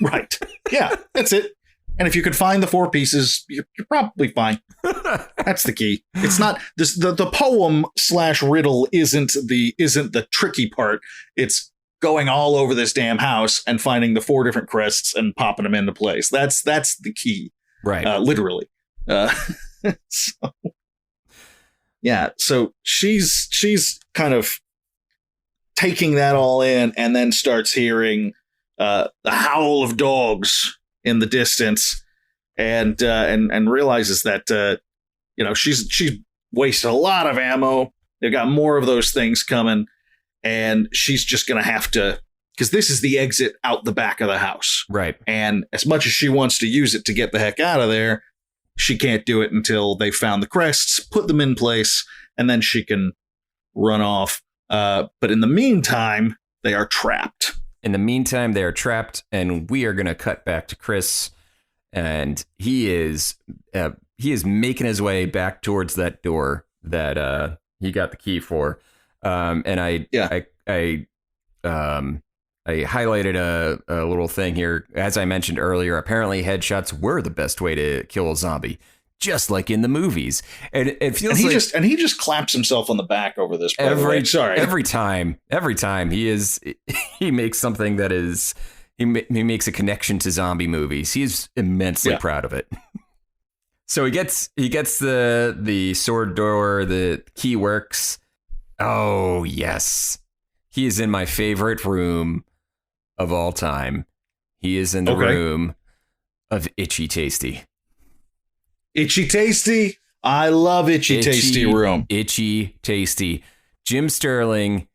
S2: Right. Yeah, that's it. And if you could find the 4 pieces, you're probably fine. That's the key. It's not this. The poem / riddle isn't the tricky part. It's going all over this damn house and finding the 4 different crests and popping them into place. That's the key.
S1: Right.
S2: Literally. So, yeah. So she's kind of taking that all in, and then starts hearing the howl of dogs in the distance, and realizes that she's wasted a lot of ammo. They've got more of those things coming, and she's just gonna have to, because this is the exit out the back of the house.
S1: Right. And
S2: as much as she wants to use it to get the heck out of there, she can't do it until they found the crests, put them in place, and then she can run off. But in the meantime, they are trapped.
S1: And we are going to cut back to Chris, and he is making his way back towards that door that he got the key for. And I highlighted a little thing here. As I mentioned earlier, apparently headshots were the best way to kill a zombie, just like in the movies. And it feels
S2: he just claps himself on the back over this.
S1: Every time he makes something that is, he makes a connection to zombie movies. He's immensely proud of it. So he gets the sword door, the key works. Oh yes. He is in my favorite room of all time. He is in the room of Itchy Tasty.
S2: Itchy Tasty. I love Itchy Tasty room.
S1: Itchy Tasty. Jim Sterling,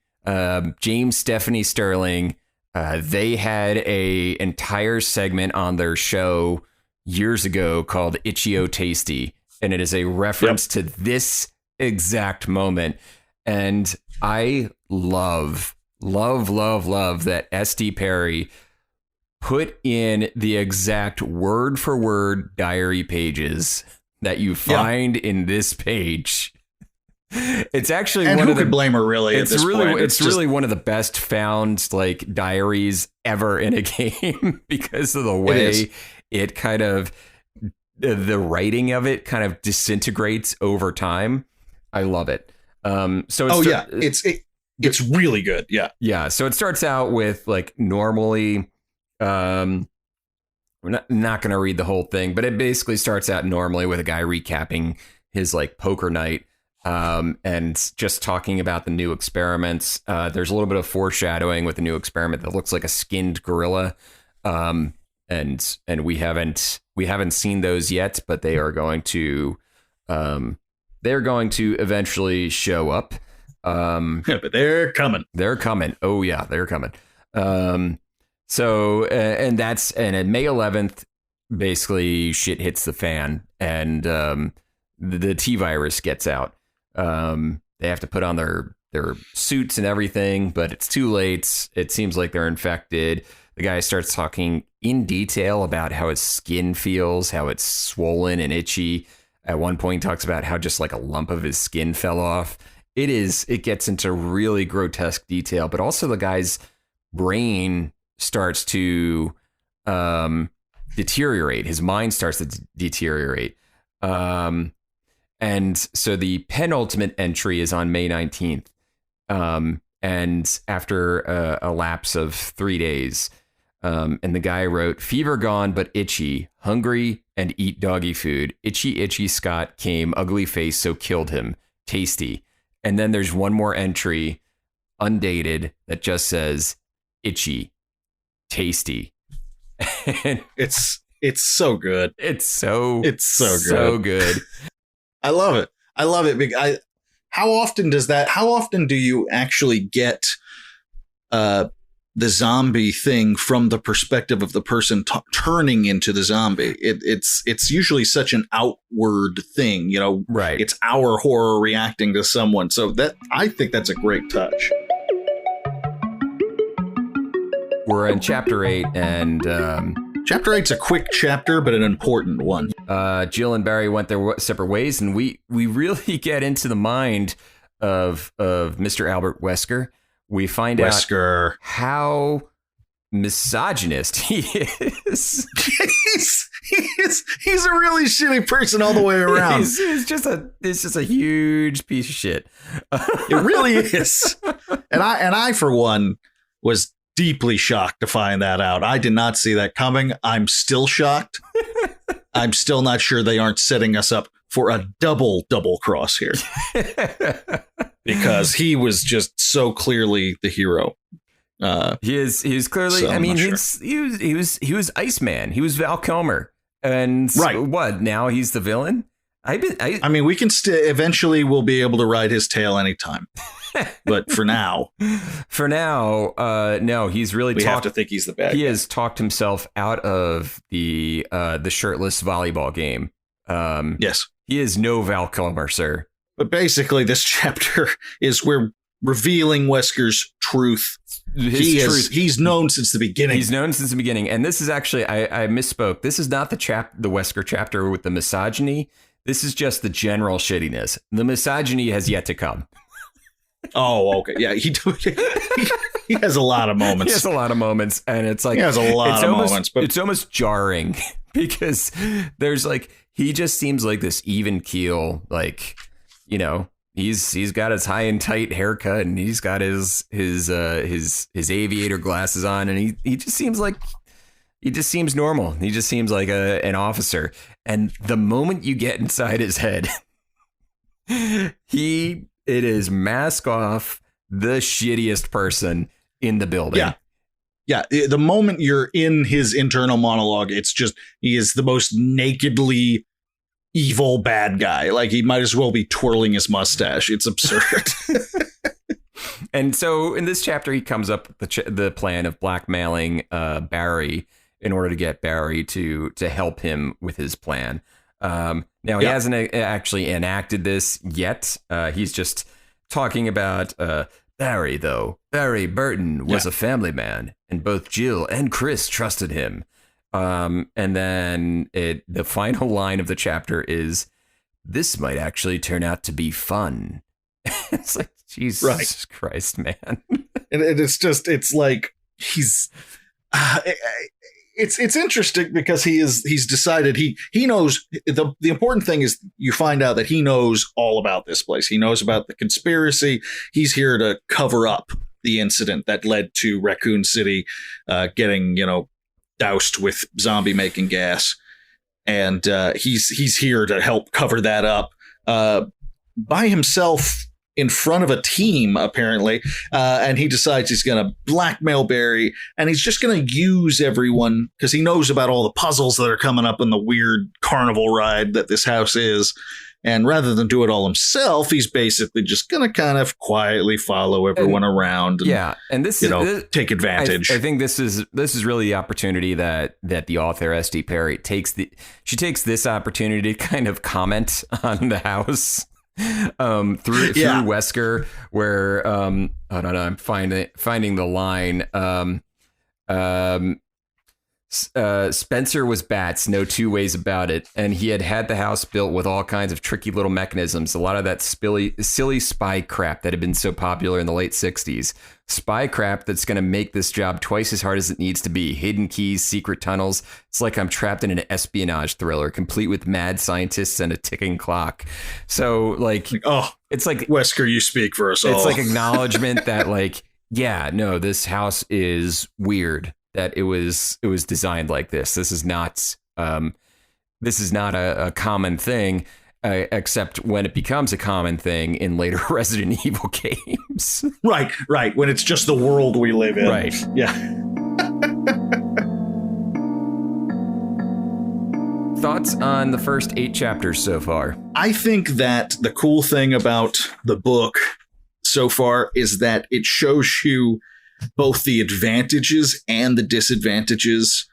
S1: James Stephanie Sterling, they had a entire segment on their show years ago called Itchy-O Tasty, and it is a reference to this exact moment. And I love that S.D. Perry put in the exact word for word diary pages that you find in this page. It's actually
S2: and
S1: one
S2: who
S1: of the
S2: could blame her really.
S1: It's really one of the best found like diaries ever in a game because of the way it kind of the writing of it kind of disintegrates over time. I love it.
S2: It's really good.
S1: Yeah. So it starts out with like normally, we're not going to read the whole thing, but it basically starts out normally with a guy recapping his like poker night, and just talking about the new experiments. There's a little bit of foreshadowing with the new experiment that looks like a skinned gorilla. And we haven't seen those yet, but they're going to eventually show up.
S2: But they're coming.
S1: They're coming. Oh yeah, they're coming. So and at May 11th, basically shit hits the fan, and the T virus gets out. They have to put on their suits and everything, but it's too late. It seems like they're infected. The guy starts talking in detail about how his skin feels, how it's swollen and itchy. At one point, he talks about how just like a lump of his skin fell off. It gets into really grotesque detail, but also the guy's brain starts to deteriorate. His mind starts to deteriorate. And so the penultimate entry is on May 19th. And after a lapse of 3 days, and the guy wrote, "Fever gone, but itchy, hungry, and eat doggy food. Itchy Scott came, ugly face, so killed him. Tasty." And then there's one more entry, undated, that just says, "Itchy, tasty." And
S2: it's so good.
S1: It's so good.
S2: So good. I love it. How often do you actually get the zombie thing from the perspective of the person turning into the zombie? It's usually such an outward thing,
S1: right?
S2: It's our horror reacting to someone. So I think that's a great touch.
S1: We're in chapter 8, and
S2: chapter 8's a quick chapter, but an important one.
S1: Jill and Barry went their separate ways, and we really get into the mind of Mr. Albert Wesker. We find out how misogynist he is.
S2: he's a really shitty person all the way around.
S1: He's just a huge piece of shit.
S2: It really is. And I for one was deeply shocked to find that out. I did not see that coming. I'm still shocked. I'm still not sure they aren't setting us up for a double cross here. Because he was just so clearly the hero.
S1: He is clearly. So I mean, he was Iceman. He was Val Kilmer, and
S2: right.
S1: What now? He's the villain.
S2: I mean, we can eventually we'll be able to ride his tail anytime. But for now,
S1: no. He's really.
S2: We have to think he's the bad guy.
S1: He has talked himself out of the shirtless volleyball game.
S2: Yes,
S1: he is no Val Kilmer, sir.
S2: But basically, this chapter is we're revealing Wesker's truth. He's known since the beginning.
S1: He's known since the beginning. And this is actually, I misspoke. This is not the Wesker chapter with the misogyny. This is just the general shittiness. The misogyny has yet to come.
S2: Oh, okay. Yeah, he has a lot of moments.
S1: He has a lot of moments. And it's like,
S2: he has a lot of moments. But
S1: it's almost jarring because there's like, he just seems like this even keel, like, he's got his high and tight haircut, and he's got his aviator glasses on, and he just seems normal. He just seems like an officer. And the moment you get inside his head, it is mask off, the shittiest person in the building.
S2: Yeah. The moment you're in his internal monologue, it's just he is the most nakedly evil bad guy. Like he might as well be twirling his mustache. It's absurd.
S1: And so in this chapter, he comes up with the plan of blackmailing Barry in order to get Barry to help him with his plan. Now, he hasn't actually enacted this yet. He's just talking about Barry, though. Barry Burton was a family man, and both Jill and Chris trusted him. And then the final line of the chapter is, "This might actually turn out to be fun." It's like, Jesus Christ, man.
S2: And it's like he's it's interesting because he's decided he knows the important thing is you find out that he knows all about this place. He knows about the conspiracy. He's here to cover up the incident that led to Raccoon City getting, doused with zombie making gas. And he's here to help cover that up. By himself, in front of a team, apparently, and he decides he's going to blackmail Barry, and he's just going to use everyone because he knows about all the puzzles that are coming up in the weird carnival ride that this house is. And rather than do it all himself, he's basically just going to kind of quietly follow everyone around. And,
S1: and this
S2: take advantage.
S1: I think this is really the opportunity that the author S.D. Perry takes this opportunity to kind of comment on the house through Wesker, where I'm finding the line. Spencer was bats, no two ways about it, and he had the house built with all kinds of tricky little mechanisms, a lot of that silly spy crap that had been so popular in the late 60s. Spy crap that's going to make this job twice as hard as it needs to be. Hidden keys, secret tunnels. It's like I'm trapped in an espionage thriller, complete with mad scientists and a ticking clock. So, it's like...
S2: Wesker, you speak for us all.
S1: It's like acknowledgement that, this house is weird. That it was designed like this. This is not a common thing, except when it becomes a common thing in later Resident Evil games.
S2: Right. When it's just the world we live in.
S1: Right.
S2: Yeah.
S1: Thoughts on the first 8 chapters so far?
S2: I think that the cool thing about the book so far is that it shows you both the advantages and the disadvantages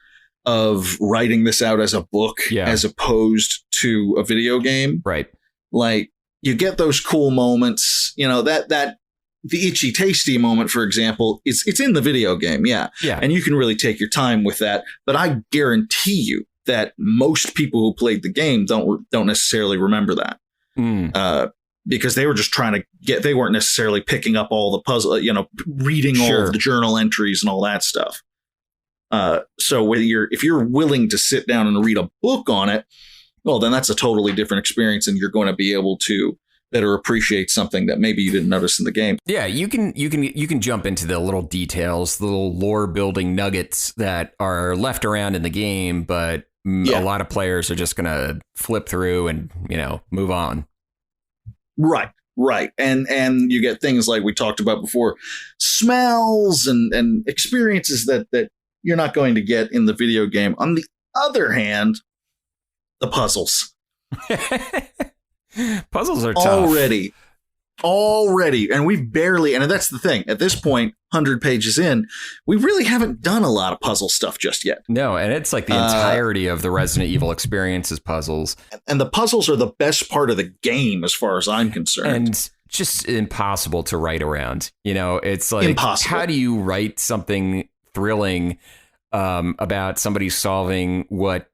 S2: of writing this out as a book as opposed to a video game.
S1: Right.
S2: Like, you get those cool moments, that the itchy tasty moment, for example, it's in the video game. Yeah. And you can really take your time with that. But I guarantee you that most people who played the game don't necessarily remember that. Because they were just trying to they weren't necessarily picking up all the puzzle, reading all of the journal entries and all that stuff. So if you're willing to sit down and read a book on it, well, then that's a totally different experience, and you're going to be able to better appreciate something that maybe you didn't notice in the game.
S1: Yeah, you can jump into the little details, the little lore building nuggets that are left around in the game, but a lot of players are just going to flip through and move on. Right. And you get things like we talked about before, smells and experiences that you're not going to get in the video game. On the other hand, the puzzles. Puzzles are tough.
S2: Already. And we've barely, and that's the thing, at this point, 100 pages in, we really haven't done a lot of puzzle stuff just yet.
S1: No, and it's like the entirety of the Resident Evil experience is puzzles.
S2: And the puzzles are the best part of the game as far as I'm concerned.
S1: And just impossible to write around. It's like,
S2: impossible.
S1: How do you write something thrilling about somebody solving what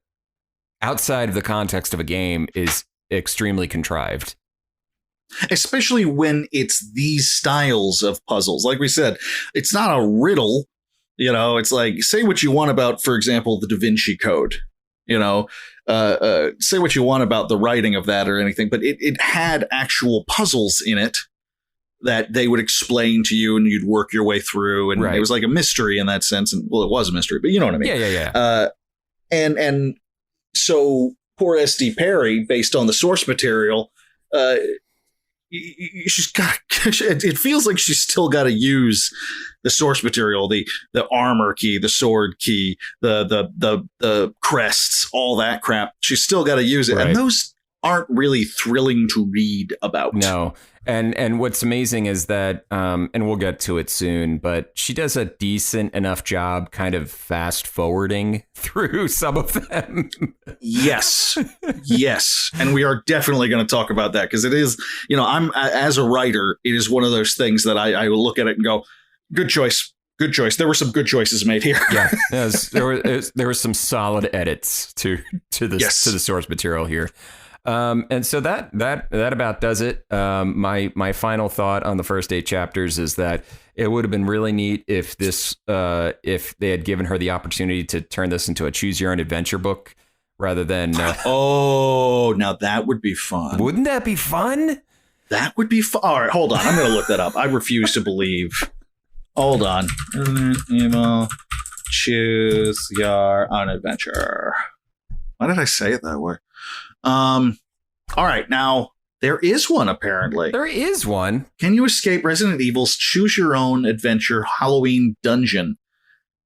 S1: outside of the context of a game is extremely contrived?
S2: Especially when it's these styles of puzzles. Like we said, it's not a riddle. It's like, say what you want about, for example, the Da Vinci Code. Say what you want about the writing of that or anything, but it had actual puzzles in it that they would explain to you and you'd work your way through. And It was like a mystery in that sense. And well, it was a mystery, but you know what I mean?
S1: Yeah.
S2: And so poor S.D. Perry, based on the source material, she's got. It feels like she's still got to use the source material, the armor key, the sword key, the crests, all that crap. She's still got to use it, and those aren't really thrilling to read about.
S1: No. And what's amazing is that, and we'll get to it soon, but she does a decent enough job kind of fast forwarding through some of them.
S2: Yes. And we are definitely going to talk about that because it is, I'm as a writer, it is one of those things that I will look at it and go, good choice. There were some good choices made here.
S1: Yeah, there were some solid edits to the source material here. And so that about does it. My final thought on the first 8 chapters is that it would have been really neat if if they had given her the opportunity to turn this into a choose your own adventure book rather than.
S2: Now that would be fun.
S1: Wouldn't that be fun?
S2: That would be fun. All right, hold on. I'm going to look that up. I refuse to believe. Hold on. Choose your own adventure. Why did I say it that way? All right, now There is one, apparently.
S1: There is one.
S2: Can you escape Resident Evil's Choose Your Own Adventure Halloween Dungeon?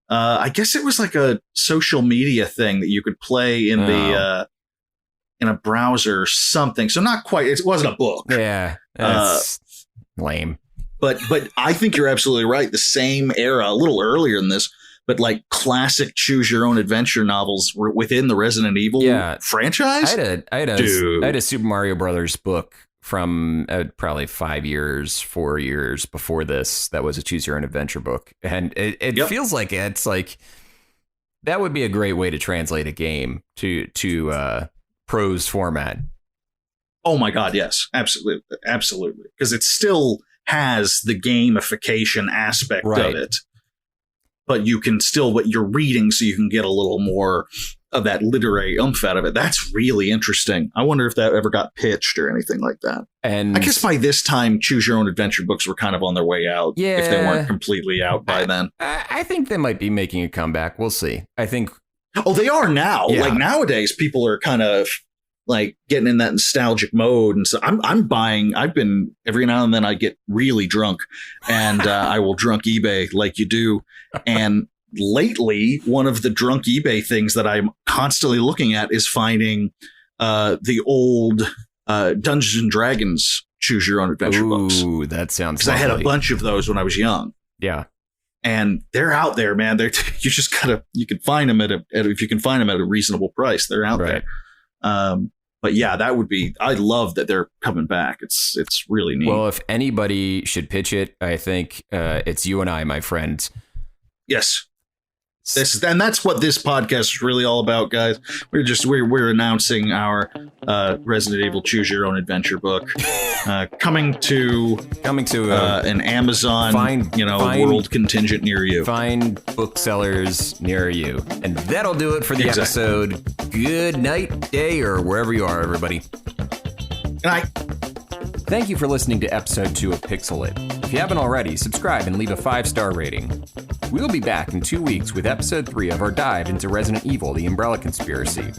S2: I guess it was like a social media thing that you could play in in a browser or something. So not quite. It wasn't a book.
S1: Yeah, that's lame.
S2: But I think you're absolutely right. The same era, a little earlier than this, but like classic choose your own adventure novels were within the Resident Evil franchise.
S1: I had a Super Mario Brothers book from probably 4 years before this. That was a choose your own adventure book. And it feels like it's like that would be a great way to translate a game to prose format.
S2: Oh my God. Yes, absolutely. Absolutely. Because it still has the gamification aspect of it. But you can still, what you're reading, so you can get a little more of that literary oomph out of it. That's really interesting. I wonder if that ever got pitched or anything like that. And I guess by this time, choose your own adventure books were kind of on their way out. Yeah, if they weren't completely out by then.
S1: I think they might be making a comeback. We'll see. I think.
S2: Oh, they are now. Yeah. Like nowadays, people are kind of like getting in that nostalgic mode. And so I'm buying, I've been every now and then I get really drunk and I will drunk eBay like you do. And lately, one of the drunk eBay things that I'm constantly looking at is finding the old Dungeons and Dragons choose your own adventure books.
S1: Ooh, that sounds
S2: because I had a bunch of those when I was young.
S1: Yeah.
S2: And they're out there, man. You just gotta, you can find them if you can find them at a reasonable price, they're out there. But yeah, that would be, I love that they're coming back. It's really neat.
S1: Well, if anybody should pitch it, I think it's you and I, my friend.
S2: Yes. And that's what this podcast is really all about, guys. We're announcing our Resident Evil Choose Your Own Adventure book coming to an Amazon world contingent near you.
S1: Find booksellers near you, and that'll do it for the episode. Good night, day, or wherever you are, everybody.
S2: Good night.
S1: Thank you for listening to episode 2 of Pixel It. If you haven't already, subscribe and leave a 5-star rating. We'll be back in 2 weeks with episode 3 of our dive into Resident Evil: The Umbrella Conspiracy.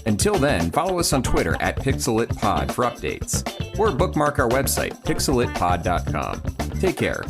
S1: Until then, follow us on Twitter at PixelItPod for updates, or bookmark our website, pixelitpod.com. Take care.